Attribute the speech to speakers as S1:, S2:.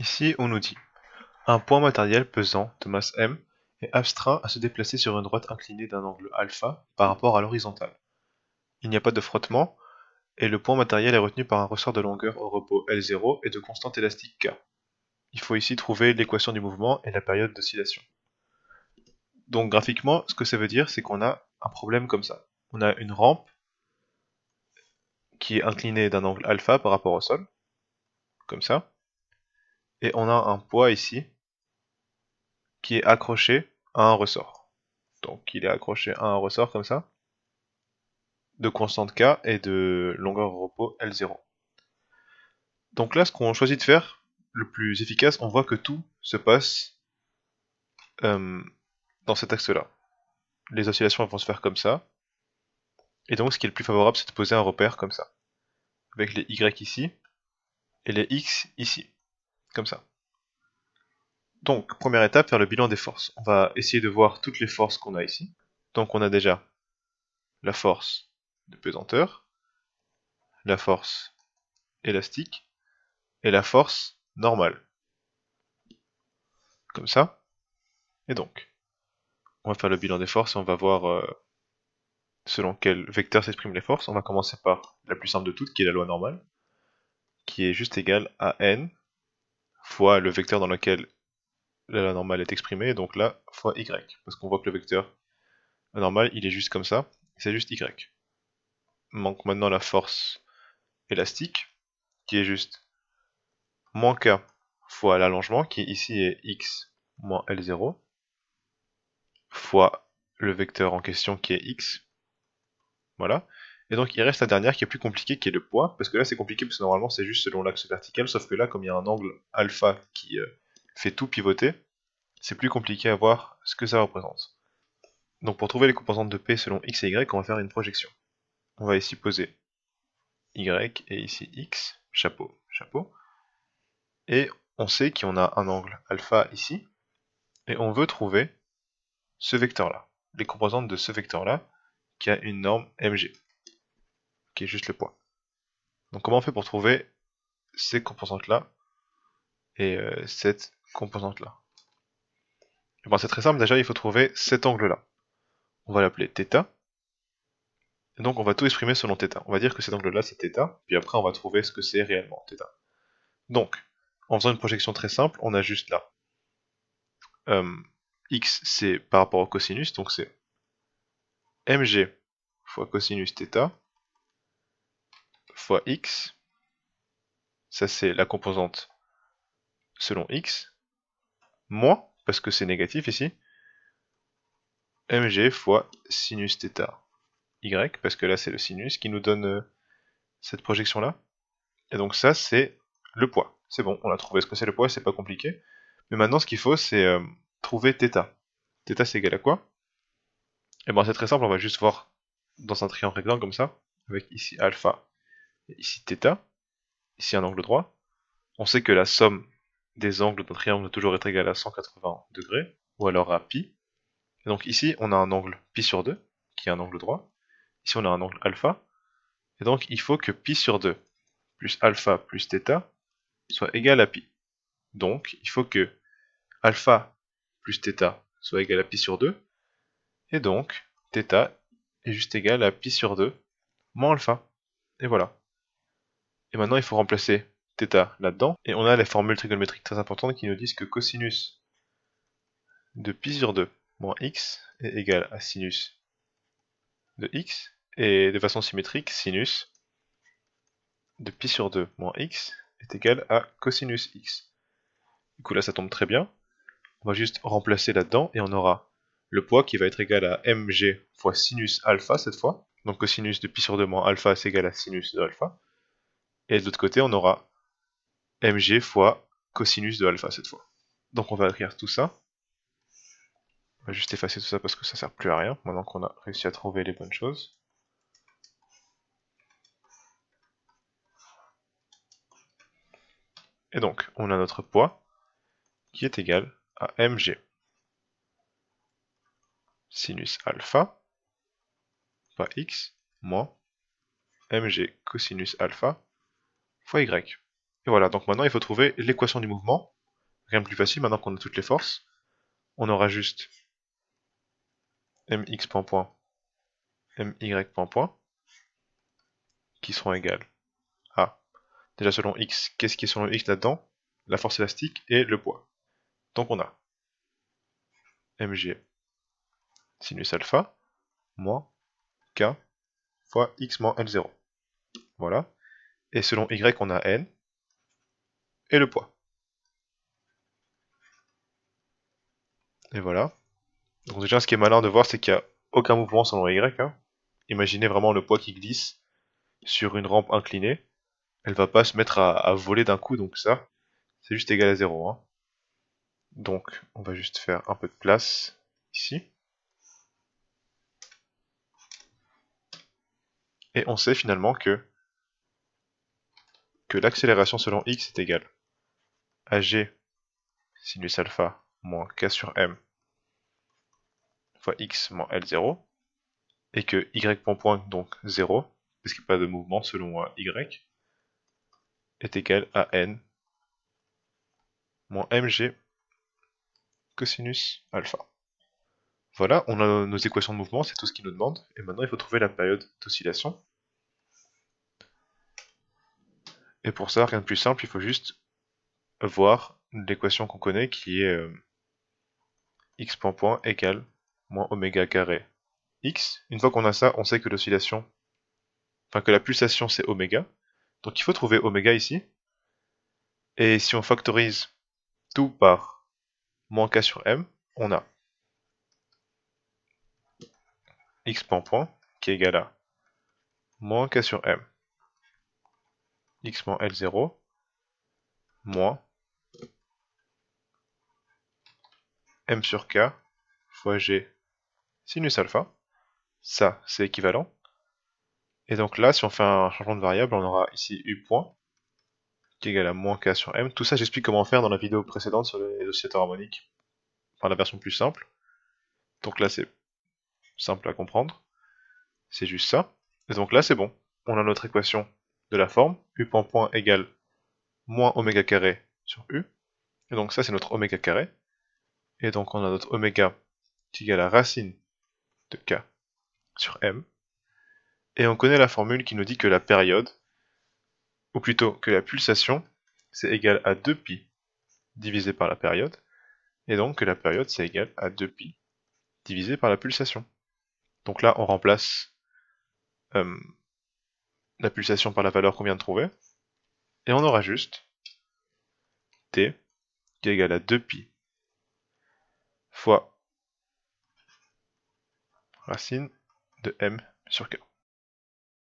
S1: Ici, on nous dit un point matériel pesant de masse m est astreint à se déplacer sur une droite inclinée d'un angle alpha par rapport à l'horizontale. Il n'y a pas de frottement et le point matériel est retenu par un ressort de longueur au repos L0 et de constante élastique K. Il faut ici trouver l'équation du mouvement et la période d'oscillation. Donc graphiquement, ce que ça veut dire, c'est qu'on a un problème comme ça. On a une rampe qui est inclinée d'un angle alpha par rapport au sol, comme ça, et on a un poids ici qui est accroché à un ressort. Donc il est accroché à un ressort comme ça, de constante K et de longueur au repos L0. Donc là, ce qu'on choisit de faire, le plus efficace, on voit que tout se passe dans cet axe-là. Les oscillations vont se faire comme ça, et donc ce qui est le plus favorable, c'est de poser un repère comme ça, avec les Y ici, et les X ici, comme ça. Donc, première étape, faire le bilan des forces. On va essayer de voir toutes les forces qu'on a ici. Donc on a déjà la force de pesanteur, la force élastique, et la force normale. Comme ça. Et donc, on va faire le bilan des forces et on va voir selon quel vecteur s'expriment les forces. On va commencer par la plus simple de toutes, qui est la loi normale, qui est juste égale à n fois le vecteur dans lequel la loi normale est exprimée, et donc là, fois y. Parce qu'on voit que le vecteur normal, il est juste comme ça, c'est juste y. Il manque maintenant la force élastique, qui est juste moins k fois l'allongement, qui ici est x moins L0, fois le vecteur en question qui est x. Voilà. Et donc il reste la dernière qui est plus compliquée, qui est le poids, parce que là c'est compliqué parce que normalement c'est juste selon l'axe vertical, sauf que là comme il y a un angle alpha qui fait tout pivoter, c'est plus compliqué à voir ce que ça représente. Donc pour trouver les composantes de P selon x et y, on va faire une projection. On va ici poser y et ici x, chapeau, chapeau, et on sait qu'on a un angle alpha ici, et on veut trouver ce vecteur-là, les composantes de ce vecteur-là, qui a une norme mg, qui est juste le poids. Donc comment on fait pour trouver ces composantes-là et cette composante-là? Bon, c'est très simple, déjà il faut trouver cet angle-là. On va l'appeler θ, et donc on va tout exprimer selon θ. On va dire que cet angle-là c'est θ, puis après on va trouver ce que c'est réellement θ. Donc, en faisant une projection très simple, on a juste là x c'est par rapport au cosinus, donc c'est mg fois cosinus θ fois x, ça c'est la composante selon x, moins, parce que c'est négatif ici, mg fois sinus θ y, parce que là c'est le sinus qui nous donne cette projection là. Et donc ça c'est le poids. C'est bon, on a trouvé ce que c'est le poids, c'est pas compliqué. Mais maintenant ce qu'il faut c'est trouver θ. θ c'est égal à quoi? Et ben c'est très simple, on va juste voir dans un triangle rectangle comme ça, avec ici alpha et ici θ, ici un angle droit. On sait que la somme des angles d'un triangle doit toujours être égale à 180 degrés, ou alors à pi. Et donc ici on a un angle pi sur 2, qui est un angle droit. Ici on a un angle alpha. Et donc il faut que pi sur 2 plus alpha plus θ soit égal à pi. Donc il faut que alpha plus θ soit égal à pi sur 2, et donc θ est juste égal à pi sur 2 moins alpha. Et voilà. Et maintenant il faut remplacer θ là-dedans, et on a les formules trigonométriques très importantes qui nous disent que cosinus de pi sur 2 moins x est égal à sinus de x, et de façon symétrique, sinus de pi sur 2 moins x est égal à cosinus x. Du coup là ça tombe très bien. On va juste remplacer là-dedans et on aura le poids qui va être égal à mg fois sinus alpha cette fois. Donc cosinus de pi sur 2 moins alpha c'est égal à sinus de alpha. Et de l'autre côté on aura mg fois cosinus de alpha cette fois. Donc on va écrire tout ça. On va juste effacer tout ça parce que ça sert plus à rien maintenant qu'on a réussi à trouver les bonnes choses. Et donc on a notre poids qui est égal à mg sinus alpha fois x moins mg cosinus alpha fois y. Et voilà, donc maintenant il faut trouver l'équation du mouvement rien de plus facile, maintenant qu'on a toutes les forces, on aura juste mx point point, my point point, qui seront égales à, déjà selon x, qu'est-ce qui est selon x là-dedans? La force élastique et le poids. Donc on a mg sinus alpha moins k fois x moins L0. Voilà. Et selon y, on a n et le poids. Et voilà. Donc déjà, ce qui est malin de voir, c'est qu'il n'y a aucun mouvement selon y. Hein. Imaginez vraiment le poids qui glisse sur une rampe inclinée. Elle va pas se mettre à voler d'un coup, donc ça, c'est juste égal à 0. Hein. Donc, on va juste faire un peu de place ici. Et on sait finalement que l'accélération selon x est égale à g sinus alpha moins k sur m fois x moins L0, et que y point point, donc 0, parce qu'il n'y a pas de mouvement selon y, est égal à n moins mg cosinus alpha. Voilà, on a nos équations de mouvement, c'est tout ce qu'il nous demande, et maintenant il faut trouver la période d'oscillation. Et pour ça, rien de plus simple, il faut juste voir l'équation qu'on connaît qui est x point point égale moins oméga carré x. Une fois qu'on a ça, on sait que l'oscillation, enfin que la pulsation c'est oméga. Donc il faut trouver oméga ici. Et si on factorise tout par moins k sur m, on a x point point qui est égal à moins k sur m x moins L0 moins m sur k fois g sinus alpha. Ça, c'est équivalent. Et donc là, si on fait un changement de variable, on aura ici u point qui est égal à moins k sur m. Tout ça, j'explique comment faire dans la vidéo précédente sur les oscillateurs harmoniques. Enfin, la version plus simple. Donc là, c'est simple à comprendre. C'est juste ça. Et donc là, c'est bon. On a notre équation de la forme u point point égale moins oméga carré sur u. Et donc ça, c'est notre oméga carré. Et donc on a notre oméga qui est égal à racine de k sur m. Et on connaît la formule qui nous dit que la période, ou plutôt que la pulsation, c'est égal à 2π divisé par la période. Et donc que la période, c'est égal à 2π divisé par la pulsation. Donc là, on remplace la pulsation par la valeur qu'on vient de trouver. Et on aura juste t qui est égal à 2π fois racine de m sur k.